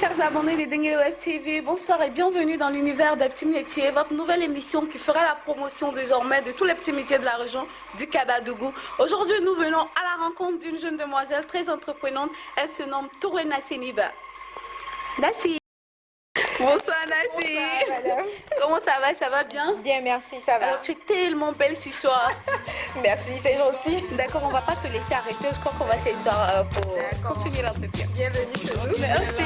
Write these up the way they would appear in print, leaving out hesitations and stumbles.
chers abonnés de Dengue Web TV, bonsoir et bienvenue dans l'univers des petits métiers, votre nouvelle émission qui fera la promotion désormais de tous les petits métiers de la région du Kabadougou. Aujourd'hui, nous venons à la rencontre d'une jeune demoiselle très entreprenante. Elle se nomme Touré Nassiniba. Nassi. Bonsoir Nassi. Bonsoir madame. Comment ça va? Ça va bien? Bien, merci, ça va. Alors, tu es tellement belle ce soir. Merci, c'est gentil. D'accord, on ne va pas te laisser arrêter. Je crois qu'on va s'asseoir pour continuer l'entretien. Bienvenue chez nous. Merci.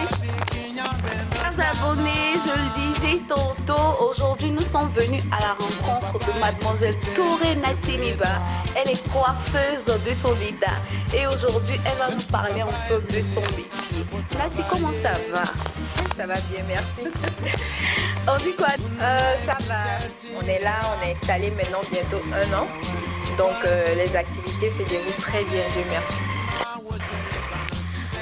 Chers abonnés, je le disais tantôt, aujourd'hui nous sommes venus à la rencontre de mademoiselle Touré Nassiniba. Elle est coiffeuse de son état et aujourd'hui elle va nous parler un peu de son métier. Nassi, comment ça va? Ça va bien, merci. On dit quoi? Ça va. On est là, on est installé maintenant bientôt 1 an. Donc les activités se déroulent très bien, Dieu merci.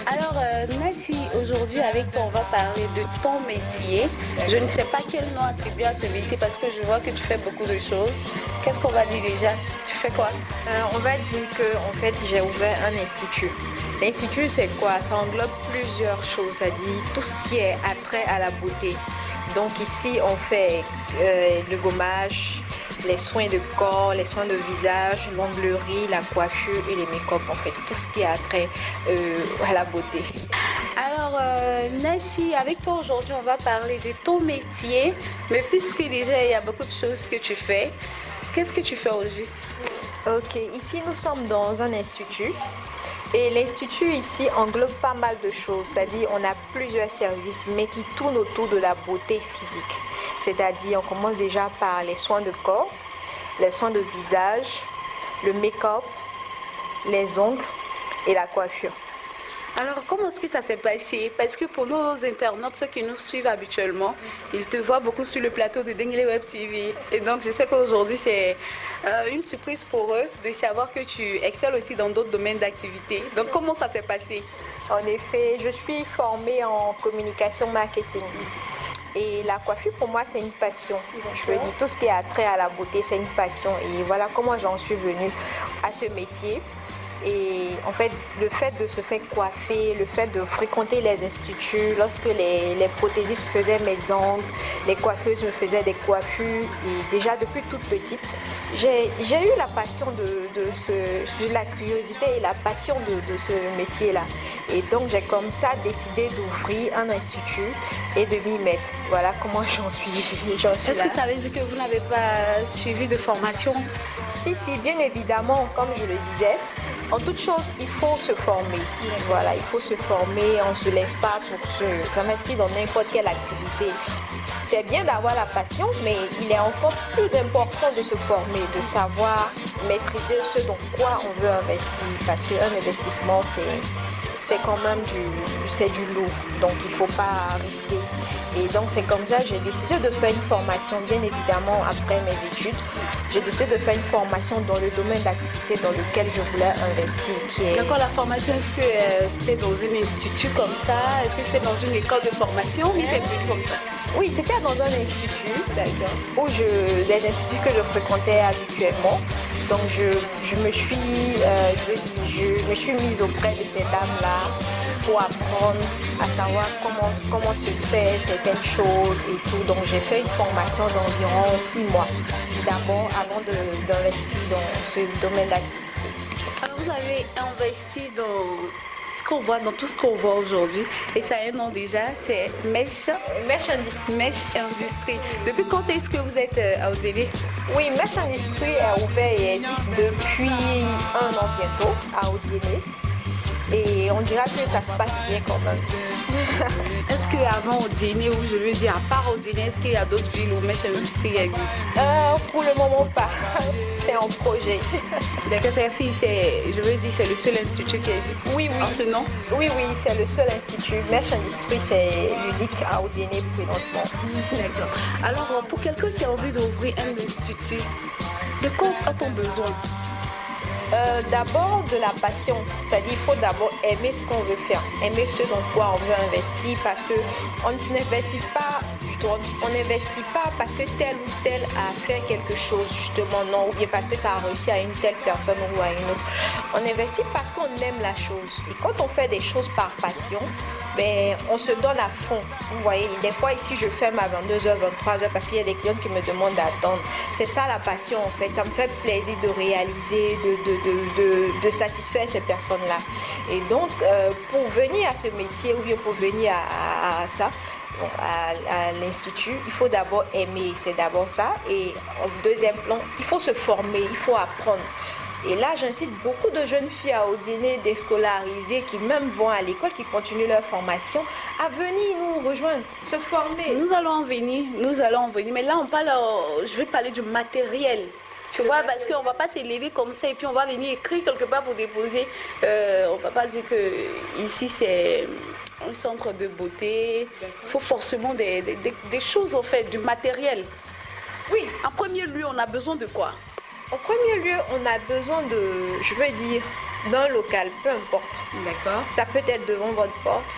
Alors Nassi, aujourd'hui avec toi on va parler de ton métier. Je ne sais pas quel nom attribuer à ce métier parce que je vois que tu fais beaucoup de choses. Qu'est-ce qu'on va dire déjà? Tu fais quoi? On va dire que en fait j'ai ouvert un institut. L'institut c'est quoi? Ça englobe plusieurs choses, c'est-à-dire tout ce qui est attrait à la beauté. Donc ici on fait le gommage, les soins de corps, les soins de visage, l'onglerie, la coiffure et les make-up, en fait, tout ce qui a trait à la beauté. Alors Nassi, avec toi aujourd'hui on va parler de ton métier, mais puisque déjà il y a beaucoup de choses que tu fais, qu'est-ce que tu fais au juste? Ok, ici nous sommes dans un institut. Et l'institut ici englobe pas mal de choses, c'est-à-dire on a plusieurs services mais qui tournent autour de la beauté physique. C'est-à-dire on commence déjà par les soins de corps, les soins de visage, le make-up, les ongles et la coiffure. Alors, comment est-ce que ça s'est passé? Parce que pour nos internautes, ceux qui nous suivent habituellement, ils te voient beaucoup sur le plateau de Dengue Web TV. Et donc, je sais qu'aujourd'hui, c'est une surprise pour eux de savoir que tu excelles aussi dans d'autres domaines d'activité. Donc, comment ça s'est passé? En effet, je suis formée en communication marketing. Et la coiffure, pour moi, c'est une passion. Je veux dire, tout ce qui a trait à la beauté, c'est une passion. Et voilà comment j'en suis venue à ce métier. Et en fait, le fait de se faire coiffer, le fait de fréquenter les instituts, lorsque les prothésistes faisaient mes ongles, les coiffeuses me faisaient des coiffures. Et déjà depuis toute petite, j'ai eu la passion la curiosité et la passion de ce métier-là. Et donc, j'ai comme ça décidé d'ouvrir un institut et de m'y mettre. Voilà comment j'en suis Est-ce que ça veut dire que vous n'avez pas suivi de formation? Si, bien évidemment, comme je le disais. En toute chose, il faut se former. Voilà, il faut se former. On ne se lève pas pour s'investir dans n'importe quelle activité. C'est bien d'avoir la passion, mais il est encore plus important de se former, de savoir maîtriser ce dans quoi on veut investir. Parce qu'un investissement, c'est quand même du lourd. Donc, il ne faut pas risquer. Et donc, c'est comme ça que j'ai décidé de faire une formation, bien évidemment, après mes études. J'ai décidé de faire une formation dans le domaine d'activité dans lequel je voulais investir. D'accord, la formation, est-ce que c'était dans un institut comme ça? Est-ce que c'était dans une école de formation? Oui, c'est venu comme ça. Oui, c'était dans un institut, d'accord, des instituts que je fréquentais habituellement. Donc je me suis mise auprès de ces dames-là pour apprendre à savoir comment se fait certaines choses et tout. Donc j'ai fait une formation d'environ 6 mois d'abord avant d'investir dans ce domaine d'activité. Alors vous avez investi dans ce qu'on voit, dans tout ce qu'on voit aujourd'hui, et ça a un nom déjà, c'est Mesh Industrie. Depuis quand est-ce que vous êtes à Odélé? Oui, Mesh Industrie est ouvert et existe depuis 1 an bientôt à Odélé. Et on dira que ça se passe bien quand même. Est-ce qu'avant Odélé, ou je veux dire à part Odélé, est-ce qu'il y a d'autres villes où Mesh Industrie existe? Pour le moment pas, c'est en projet. D'accord, je veux dire c'est le seul institut qui existe. Oui. En ce nom? Oui, c'est le seul institut. Mesh Industrie, c'est l'unique à Odélé présentement. D'accord. Alors pour quelqu'un qui a envie d'ouvrir un institut, de quoi a-t-on besoin? D'abord de la passion, c'est-à-dire qu'il faut d'abord aimer ce qu'on veut faire, aimer ce dans quoi on veut investir parce qu'on ne s'investit pas du tourne. On n'investit pas parce que tel ou tel a fait quelque chose, justement, non, ou bien parce que ça a réussi à une telle personne ou à une autre. On investit parce qu'on aime la chose. Et quand on fait des choses par passion, ben, on se donne à fond. Vous voyez, des fois ici, je ferme à 22h, 23h parce qu'il y a des clients qui me demandent d'attendre. C'est ça la passion, en fait. Ça me fait plaisir de réaliser, de satisfaire ces personnes-là. Et donc, pour venir à ce métier ou bien pour venir à ça, à l'institut, il faut d'abord aimer, c'est d'abord ça. Et en deuxième plan, il faut se former, il faut apprendre. Et là, j'incite beaucoup de jeunes filles à Odiné, déscolarisées, qui même vont à l'école, qui continuent leur formation, à venir nous rejoindre, se former. Nous allons en venir. Mais là, on parle, je vais parler du matériel. Tu vois, parce qu'on ne va pas s'élever comme ça et puis on va venir écrire quelque part pour déposer. On ne va pas dire que ici c'est un centre de beauté. Il faut forcément des choses, en fait, du matériel. Oui. En premier lieu, on a besoin de quoi? En premier lieu, on a besoin d'un local, peu importe. D'accord. Ça peut être devant votre porte,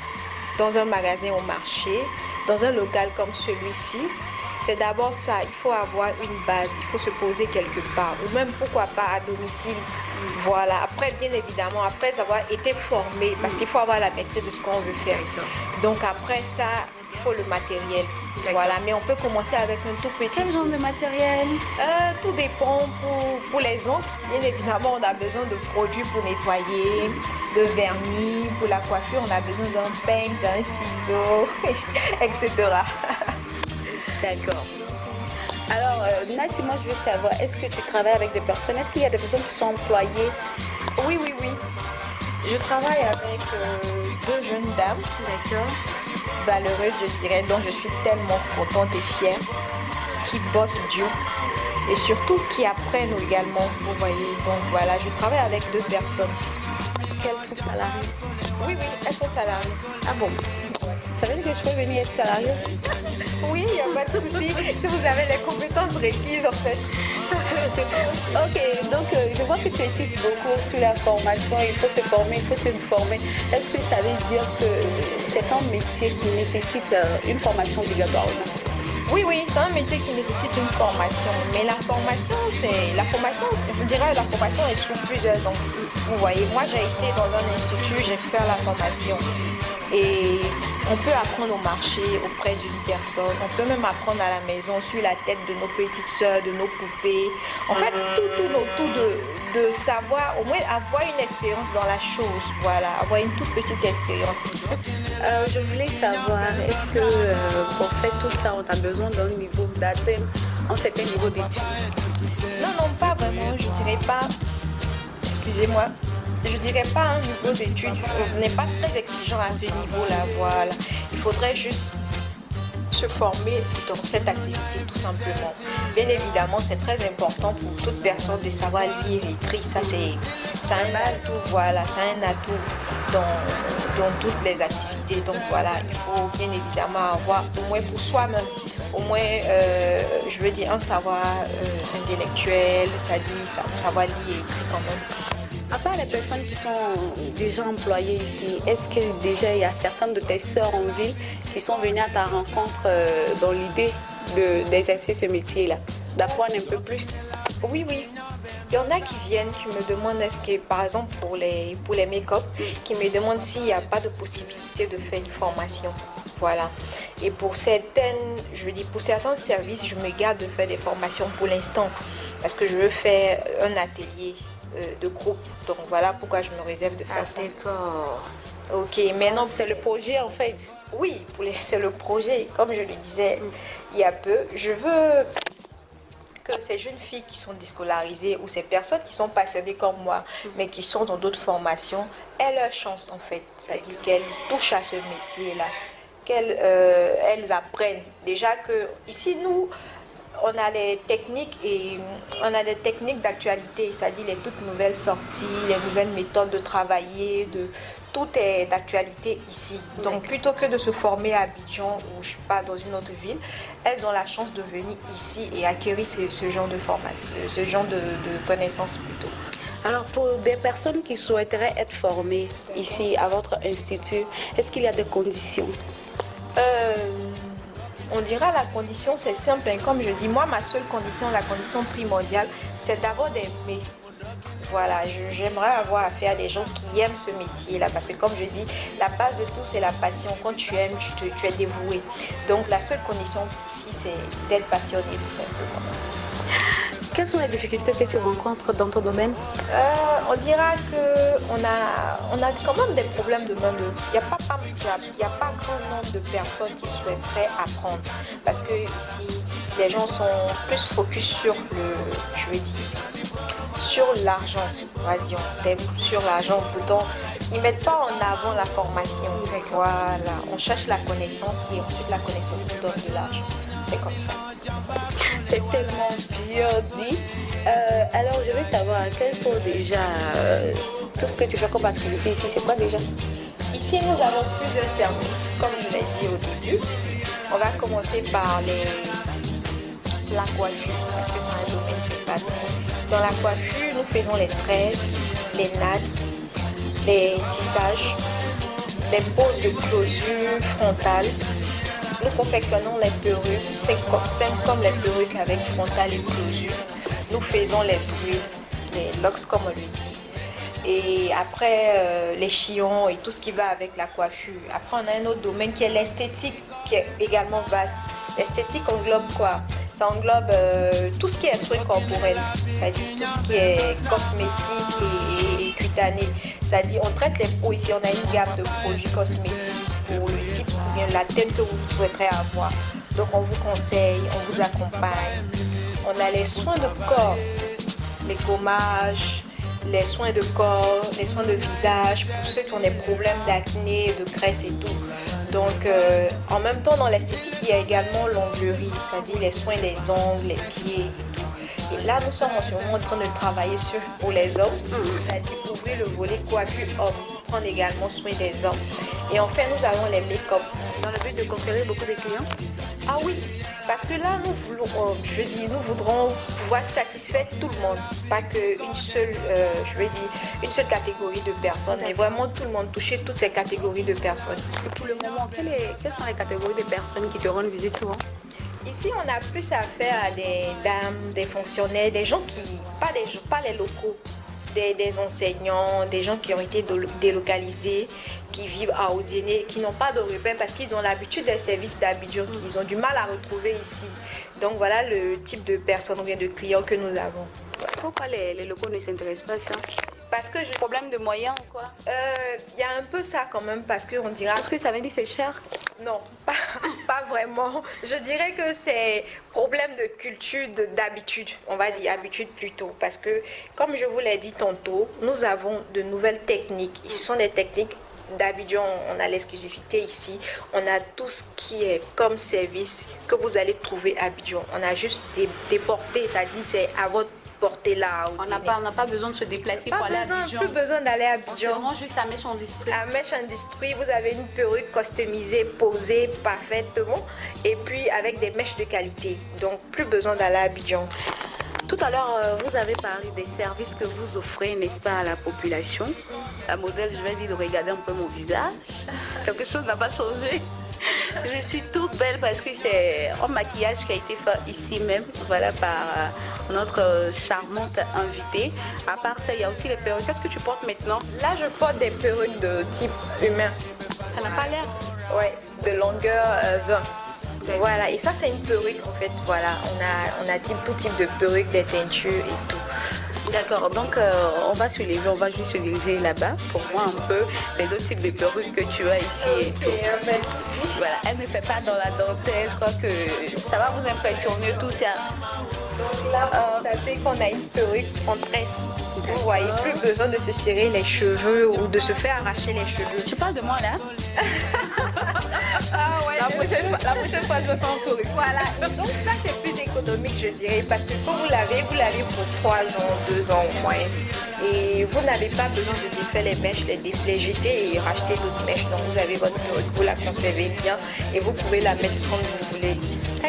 dans un magasin au marché, dans un local comme celui-ci. C'est d'abord ça, il faut avoir une base, il faut se poser quelque part, ou même pourquoi pas à domicile. Voilà, après bien évidemment, après avoir été formé, parce qu'il faut avoir la maîtrise de ce qu'on veut faire. Donc après ça, il faut le matériel. Voilà, mais on peut commencer avec un tout petit. Quel genre de matériel? Tout dépend pour les ongles. Bien évidemment, on a besoin de produits pour nettoyer, de vernis. Pour la coiffure, on a besoin d'un peigne, d'un ciseau, etc. D'accord. Alors, Nassi, moi je veux savoir, est-ce que tu travailles avec des personnes? Est-ce qu'il y a des personnes qui sont employées? Oui. Je travaille avec deux jeunes dames. D'accord. Valeureuses, je dirais, dont je suis tellement contente et fière, qui bossent dur et surtout qui apprennent également, vous voyez. Donc voilà, je travaille avec deux personnes. Est-ce qu'elles sont salariées? Oui, elles sont salariées. Ah bon? Ça veut dire que je peux venir être salariée aussi? Oui, il n'y a pas de souci. Si vous avez les compétences requises, en fait. Ok, donc je vois que tu insistes beaucoup sur la formation. Il faut se former, il faut se former. Est-ce que ça veut dire que c'est un métier qui nécessite une formation obligatoire? Oui, c'est un métier qui nécessite une formation. Mais la formation, je dirais, la formation est sous plusieurs angles. Vous voyez, moi j'ai été dans un institut, j'ai fait la formation. Et on peut apprendre au marché auprès d'une personne. On peut même apprendre à la maison sur la tête de nos petites soeurs, de nos poupées. En fait, tout de savoir, au moins avoir une expérience dans la chose. Voilà, avoir une toute petite expérience. Je voulais savoir, est-ce que pour faire tout ça, on a besoin d'un niveau d'atteindre un certain niveau d'études? Non, pas vraiment. Je dirais pas. Excusez-moi. Je dirais pas un niveau d'études. On n'est pas très exigeant à ce niveau-là. Voilà. Il faudrait juste se former dans cette activité tout simplement. Bien évidemment, c'est très important pour toute personne de savoir lire et écrire. Ça, c'est un atout. Voilà, c'est un atout dans toutes les activités. Donc voilà, il faut bien évidemment avoir au moins pour soi-même, au moins, je veux dire, un savoir intellectuel, c'est-à-dire savoir lire et écrire quand même. À part les personnes qui sont déjà employées ici, est-ce que déjà il y a certaines de tes sœurs en ville qui sont venues à ta rencontre dans l'idée d'exercer ce métier-là, d'apprendre un peu plus? Oui. Il y en a qui viennent, qui me demandent, est-ce que, par exemple, pour les make-up, qui me demandent s'il n'y a pas de possibilité de faire une formation. Voilà. Et pour certains services, je me garde de faire des formations pour l'instant, parce que je veux faire un atelier de groupe. Donc voilà pourquoi je me réserve de faire ça. D'accord. Ok, maintenant c'est le projet en fait. Oui, c'est le projet. Comme je le disais il y a peu, je veux que ces jeunes filles qui sont déscolarisées ou ces personnes qui sont passionnées comme moi, mais qui sont dans d'autres formations, aient leur chance en fait. C'est-à-dire qu'elles touchent à ce métier-là, qu'elles apprennent. Déjà que ici, nous, on a les techniques d'actualité, c'est-à-dire les toutes nouvelles sorties, les nouvelles méthodes de travailler, tout est d'actualité ici. Donc plutôt que de se former à Abidjan ou je sais pas dans une autre ville, elles ont la chance de venir ici et acquérir ce genre de formation, ce genre de connaissances plutôt. Alors pour des personnes qui souhaiteraient être formées ici à votre institut, est-ce qu'il y a des conditions? On dira la condition, c'est simple. Hein. Comme je dis, moi, ma seule condition, la condition primordiale, c'est d'abord d'aimer. Voilà, j'aimerais avoir affaire à des gens qui aiment ce métier-là. Parce que comme je dis, la base de tout, c'est la passion. Quand tu aimes, tu es dévoué. Donc, la seule condition ici, c'est d'être passionné, tout simplement. Quelles sont les difficultés que tu rencontres dans ton domaine? On dira qu'on a quand même des problèmes de main-d'œuvre. Il n'y a pas grand nombre de personnes qui souhaiteraient apprendre. Parce que ici, les gens sont plus focus sur sur l'argent, on va dire, sur l'argent. Pourtant, ils ne mettent pas en avant la formation. Voilà, on cherche la connaissance et ensuite la connaissance nous donne de l'argent. C'est comme ça. C'est tellement bien dit. Alors, je veux savoir, quels sont déjà tout ce que tu fais comme activité ici, c'est quoi déjà? Ici, nous avons plusieurs services, comme je l'ai dit au début. On va commencer par la coiffure, parce que c'est un domaine qui passe. Dans la coiffure, nous faisons les tresses, les nattes, les tissages, les poses de closure frontale. Nous confectionnons les perruques, 5 comme les perruques avec frontale et closure. Nous faisons les tweeds, les locks comme on le dit. Et après, les chillons et tout ce qui va avec la coiffure. Après, on a un autre domaine qui est l'esthétique, qui est également vaste. L'esthétique englobe quoi? Ça englobe tout ce qui est soins corporels, c'est-à-dire tout ce qui est cosmétique et cutané. C'est-à-dire on traite les peaux ici, on a une gamme de produits cosmétiques pour le type ou bien la tête que vous souhaiterez avoir. Donc on vous conseille, on vous accompagne. On a les soins de corps, les gommages, les soins de corps, les soins de visage pour ceux qui ont des problèmes d'acné, de graisse et tout. Donc, en même temps, dans l'esthétique, il y a également l'onglerie, c'est-à-dire les soins des ongles, les pieds et tout. Et là, nous sommes en ce moment en train de travailler pour les hommes, c'est-à-dire ouvrir le volet coiffure homme, prendre également soin des hommes. Et enfin, nous avons les make-up. Dans le but de conquérir beaucoup de clients? Ah oui, parce que là, nous voudrons pouvoir satisfaire tout le monde, pas qu'une seule, une seule catégorie de personnes, mais vraiment tout le monde, toucher toutes les catégories de personnes. Et pour le moment, quelles sont les catégories de personnes qui te rendent visite souvent? Ici, on a plus affaire à des dames, des fonctionnaires, des gens pas les locaux, des enseignants, des gens qui ont été délocalisés, qui vivent à Odiéné, qui n'ont pas d'Européens parce qu'ils ont l'habitude des services d'Abidjan qu'ils ont du mal à retrouver ici. Donc voilà le type de personnes ou bien de clients que nous avons. Pourquoi les locaux ne s'intéressent pas à ça? Parce que Problème de moyens ou quoi? Il y a un peu ça quand même parce qu'on dira... Est-ce que ça veut dire que c'est cher? Non, pas vraiment. Je dirais que c'est problème de culture, d'habitude. On va dire habitude plutôt. Parce que, comme je vous l'ai dit tantôt, nous avons de nouvelles techniques. Ce sont des techniques d'Abidjan. On a l'exclusivité ici. On a tout ce qui est comme service que vous allez trouver à Abidjan. On a juste déporté, ça dit c'est à votre portée là. On n'a pas besoin de se déplacer pour aller à Abidjan. Plus besoin d'aller à Abidjan. On se rend juste à Mèche Industrie. À Mèche Industrie, vous avez une perruque customisée, posée parfaitement et puis avec des mèches de qualité. Donc plus besoin d'aller à Abidjan. Tout à l'heure, vous avez parlé des services que vous offrez, n'est-ce pas, à la population. Un modèle, je vais dire, de regarder un peu mon visage. Quelque chose n'a pas changé. Je suis toute belle parce que c'est un maquillage qui a été fait ici même, voilà, par notre charmante invitée. À part ça, il y a aussi les perruques. Qu'est-ce que tu portes maintenant? Là, je porte des perruques de type humain. Ça n'a pas l'air? Ouais, de longueur 20. Voilà, et ça c'est une perruque en fait, voilà, on a tout type de perruques, des teintures et tout. D'accord, donc on va se lever, on va juste se diriger là-bas pour voir un peu les autres types de perruques que tu as ici et tout. Voilà, elle ne fait pas dans la dentelle, je crois que ça va vous impressionner tout ça. Donc là, ça fait qu'on a une perruque en tresse. Vous voyez, plus besoin de se serrer les cheveux ou de se faire arracher les cheveux. Tu parles de moi là? Ah ouais, la prochaine fois, je vais faire un tour ici. Voilà, et donc ça c'est plus économique je dirais parce que quand vous l'avez pour 3 ans, 2 ans au moins. Et vous n'avez pas besoin de défaire les mèches, les jeter et racheter d'autres mèches. Donc vous avez votre perruque, vous la conservez bien et vous pouvez la mettre comme vous voulez.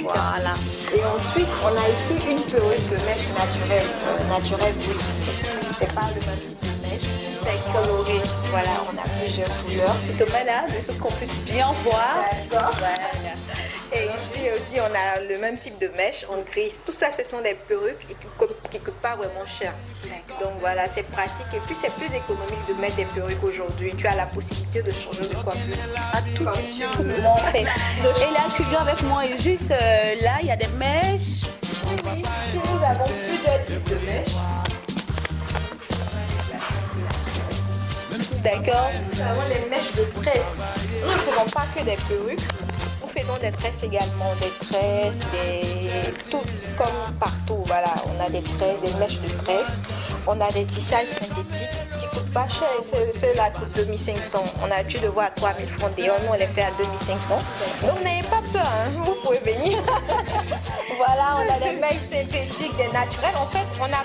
Voilà. Et ensuite, on a ici une perruque de mèche naturelle, oui. C'est pas le même type de mèche, c'est coloré. Voilà, on a plusieurs couleurs. Tu te mets là, de sorte qu'on puisse bien voir. D'accord. Voilà. Et ici, et aussi on a le même type de mèche en gris. Tout ça, ce sont des perruques qui coûtent pas vraiment cher. Donc voilà, c'est pratique et puis c'est plus économique de mettre des perruques aujourd'hui. Tu as la possibilité de changer de coiffure. À tout moment fait. Et là, tu viens avec moi et juste là, il y a des mèches. Oui, ici nous avons plusieurs types de mèches. D'accord. Nous avons les mèches de tresse. Nous ne faisons pas que des perruques. Nous faisons des tresses également, des tresses, tout comme partout. Voilà, on a des tresses, des mèches de tresse. On a des tissages synthétiques qui coûtent pas cher. Ceux-là coûtent 2500. On a l'habitude de voir à 3000 francs dehors. Nous, on les fait à 2500. Donc, n'ayez pas peur, hein. Vous pouvez venir. Voilà, on a des mèches synthétiques, des naturels. En fait, on a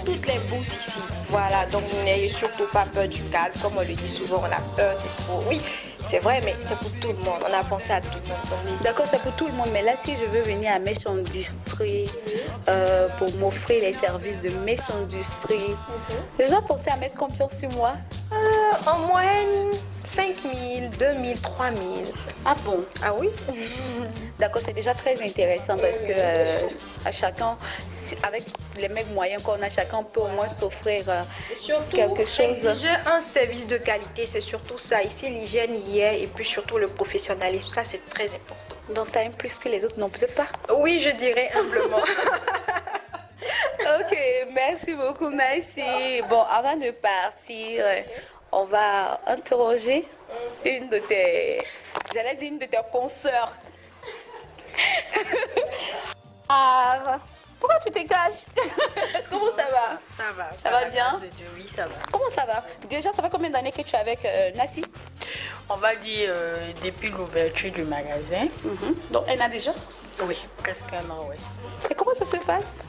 toutes les bourses ici. Voilà, donc n'ayez surtout pas peur du cadre. Comme on le dit souvent, on a peur, c'est trop. Oui, c'est vrai, mais c'est pour tout le monde. On a pensé à tout le monde. D'accord, c'est pour tout le monde. Mais là, si je veux venir à Mèche Industrie pour m'offrir les services de Mèche Industrie, j'ai déjà pensé à mettre combien sur moi? En moyenne, 5000, 2000, 3000. Ah bon? Ah oui? D'accord, c'est déjà très intéressant parce que à chacun, avec les mêmes moyens qu'on a, chacun peut au moins s'offrir quelque chose. Exiger un service de qualité, c'est surtout ça. Ici, l'hygiène y est et puis surtout le professionnalisme. Ça, c'est très important. Donc, tu as un plus que les autres? Non, peut-être pas. Oui, je dirais humblement. Ok, merci beaucoup, Nancy. Bon, avant de partir, on va interroger une de tes, j'allais dire une de tes consoeurs. Ah, pourquoi tu te caches? Comment ça va? Ça va. Ça va bien? Grâce à Dieu, oui, ça va. Comment ça va? Déjà, ça fait combien d'années que tu es avec Nassi? On va dire depuis l'ouverture du magasin. Donc, elle a déjà? Oui, presque un an, oui. Et comment ça se passe?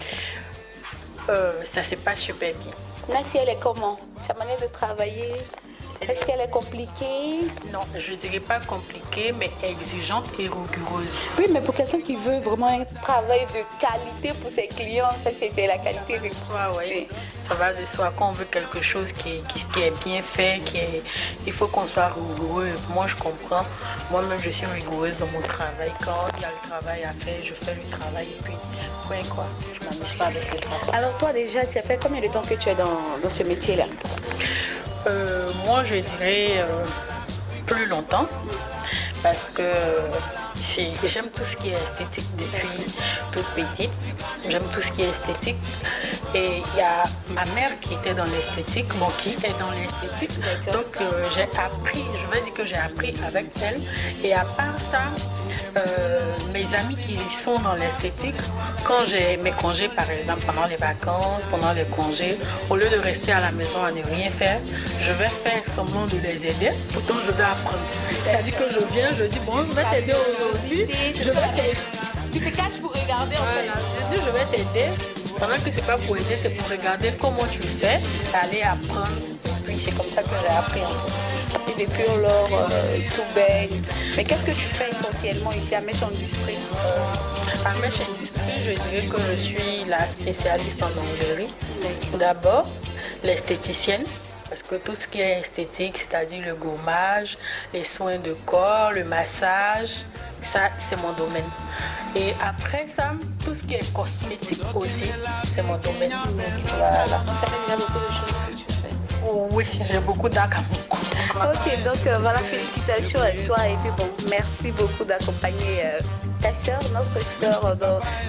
Ça se passe super bien. Nassi, elle est comment? Sa manière de travailler? Est-ce qu'elle est compliquée? Non, je dirais pas compliquée, mais exigeante et rigoureuse. Oui, mais pour quelqu'un qui veut vraiment un travail de qualité pour ses clients, ça c'est la qualité de Soit, oui, ça va de soi. Quand on veut quelque chose qui est bien fait, il faut qu'on soit rigoureux. Moi, je comprends. Moi-même, je suis rigoureuse dans mon travail. Quand il y a le travail à faire, je fais le travail et puis, ouais, quoi, je m'amuse pas avec le travail. Alors toi déjà, ça fait combien de temps que tu es dans ce métier-là? Moi, je dirais plus longtemps parce que j'aime tout ce qui est esthétique depuis toute petite. J'aime tout ce qui est esthétique. Et il y a ma mère qui était dans l'esthétique, bon, qui est dans l'esthétique. Donc, j'ai appris, je vais dire que j'ai appris avec elle. Et à part ça, mes amis qui sont dans l'esthétique, quand j'ai mes congés, par exemple, pendant les vacances, pendant les congés, au lieu de rester à la maison à ne rien faire, je vais faire semblant de les aider. Pourtant, je vais apprendre. C'est-à-dire que je viens, je dis, bon, je vais t'aider aujourd'hui. Je vais t'aider. Tu te caches pour regarder en fait. Je dis, je vais t'aider. Pendant que c'est pas pour aider, c'est pour regarder comment tu fais, aller apprendre. Puis c'est comme ça que j'ai appris en fait. Et depuis alors, tout baigne. Mais qu'est-ce que tu fais essentiellement ici à Mèche Industrie? À Mèche Industrie, je dirais que je suis la spécialiste en onglerie. D'abord, l'esthéticienne. Parce que tout ce qui est esthétique, c'est-à-dire le gommage, les soins de corps, le massage, ça c'est mon domaine. Et après ça, tout ce qui est cosmétique aussi, c'est mon domaine. Voilà. Ça fait déjà beaucoup de choses que tu fais. Oui, j'ai beaucoup d'arc à mon cou. Ok, donc voilà, félicitations à toi et puis bon, merci beaucoup d'accompagner ta soeur, notre soeur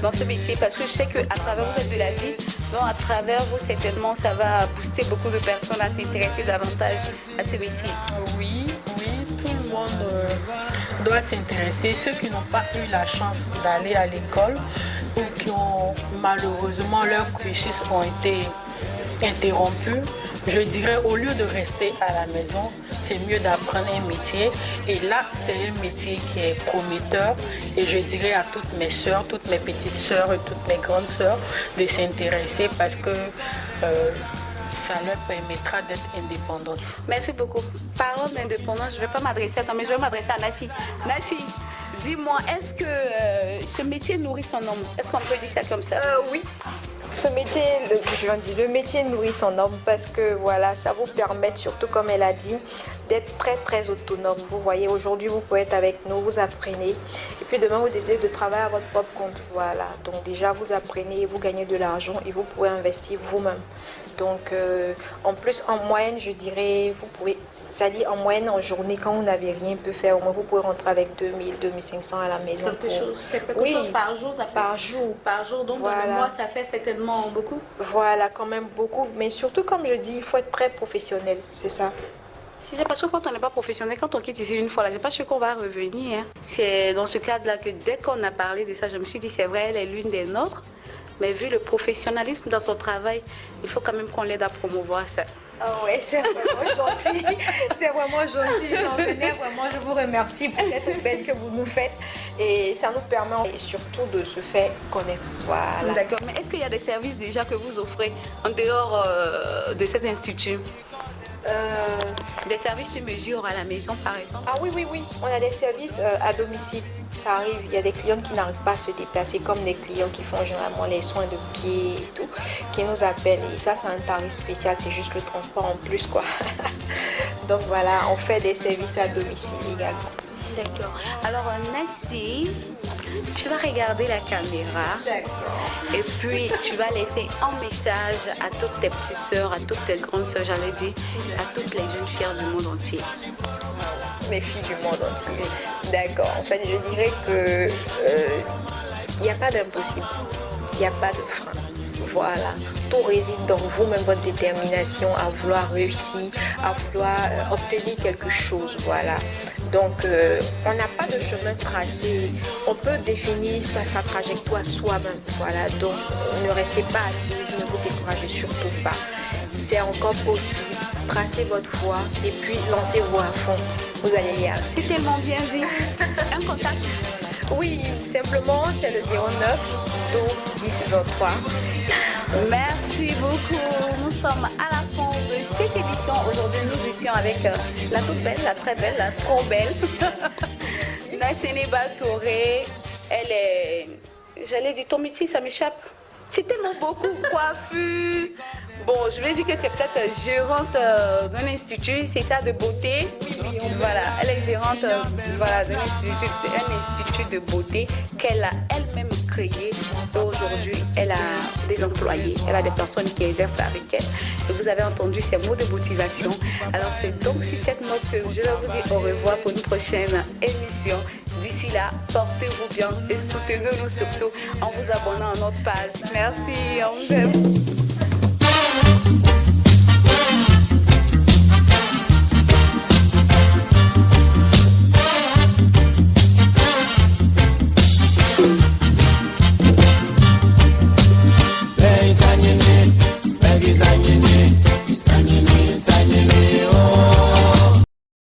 dans ce métier parce que je sais qu'à travers vous êtes de la vie, donc à travers vous certainement ça va booster beaucoup de personnes à s'intéresser davantage à ce métier. Oui, tout le monde doit s'intéresser. Ceux qui n'ont pas eu la chance d'aller à l'école ou qui ont malheureusement leur cursus ont été interrompus, je dirais au lieu de rester à la maison, c'est mieux d'apprendre un métier. Et là, c'est un métier qui est prometteur. Et je dirais à toutes mes soeurs, toutes mes petites soeurs et toutes mes grandes soeurs de s'intéresser parce que ça leur permettra d'être indépendantes. Merci beaucoup. Parlons d'indépendance, je ne vais pas m'adresser à toi, mais je vais m'adresser à Nassi. Nassi, dis-moi, est-ce que ce métier nourrit son homme? Est-ce qu'on peut dire ça comme ça? Oui. Ce métier, le métier nourrit son homme parce que voilà, ça vous permet surtout, comme elle a dit, d'être très très autonome. Vous voyez, aujourd'hui vous pouvez être avec nous, vous apprenez, et puis demain vous décidez de travailler à votre propre compte. Voilà, donc déjà vous apprenez, vous gagnez de l'argent et vous pouvez investir vous-même. Donc en plus, en moyenne, je dirais, vous pouvez, c'est-à-dire en moyenne, en journée, quand vous n'avez rien pu faire, au moins vous pouvez rentrer avec 2000, 2500 à la maison. Quelque chose par jour, ça fait. Par jour. Par jour, donc Voilà. dans le mois, ça fait certainement beaucoup. Voilà, quand même beaucoup. Mais surtout, comme je dis, il faut être très professionnel, c'est ça. C'est parce que quand on n'est pas professionnel, quand on quitte ici une fois, là, c'est pas sûr qu'on va revenir. Hein. C'est dans ce cadre-là que dès qu'on a parlé de ça, je me suis dit, c'est vrai, elle est l'une des nôtres. Mais vu le professionnalisme dans son travail, il faut quand même qu'on l'aide à promouvoir ça. Ah ouais, c'est vraiment gentil. C'est vraiment gentil. J'en venais vraiment, je vous remercie pour cette peine que vous nous faites. Et ça nous permet surtout de se faire connaître. Voilà. D'accord. Mais est-ce qu'il y a des services déjà que vous offrez en dehors de cet institut? Des services sur mesure à la maison, par exemple? Ah oui, oui, oui. On a des services à domicile. Ça arrive. Il y a des clients qui n'arrivent pas à se déplacer, comme des clients qui font généralement les soins de pied et tout, qui nous appellent. Et ça, c'est un tarif spécial. C'est juste le transport en plus, quoi. Donc voilà, on fait des services à domicile également. D'accord. Alors, Nassi, tu vas regarder la caméra. D'accord. Et puis, tu vas laisser un message à toutes tes petites sœurs, à toutes tes grandes sœurs, j'allais dire, à toutes les jeunes filles du monde entier. Mes filles du monde entier. D'accord. En fait, je dirais que il n'y a pas d'impossible. Il n'y a pas de frein. Voilà. Tout réside dans vous-même, votre détermination à vouloir réussir, à vouloir obtenir quelque chose. Voilà. Donc, on n'a pas de chemin tracé. On peut définir sa trajectoire soi-même. Voilà. Donc, ne restez pas assise, ne vous découragez surtout pas. C'est encore possible. Tracez votre voie et puis lancez-vous à fond. Vous allez y arriver. C'est tellement bien dit. Un contact. Oui, simplement, c'est le 09 12 10 23. Merci beaucoup. Nous sommes à la fin de cette édition. Aujourd'hui, nous étions avec la toute belle, la très belle, la trop belle. Nassene Touré. Elle est... J'allais dire, ton métier, ça m'échappe. C'est tellement beaucoup. Coiffure. Bon, je vais dire que tu es peut-être gérante d'un institut, c'est ça, de beauté. Oui, voilà, elle est gérante voilà, d'un institut de beauté qu'elle a elle-même créé. Aujourd'hui, elle a des employés, elle a des personnes qui exercent avec elle. Et vous avez entendu ces mots de motivation. Alors, c'est donc sur cette note que je vais vous dire au revoir pour une prochaine émission. D'ici là, portez-vous bien et soutenez-nous surtout en vous abonnant à notre page. Merci, on vous aime.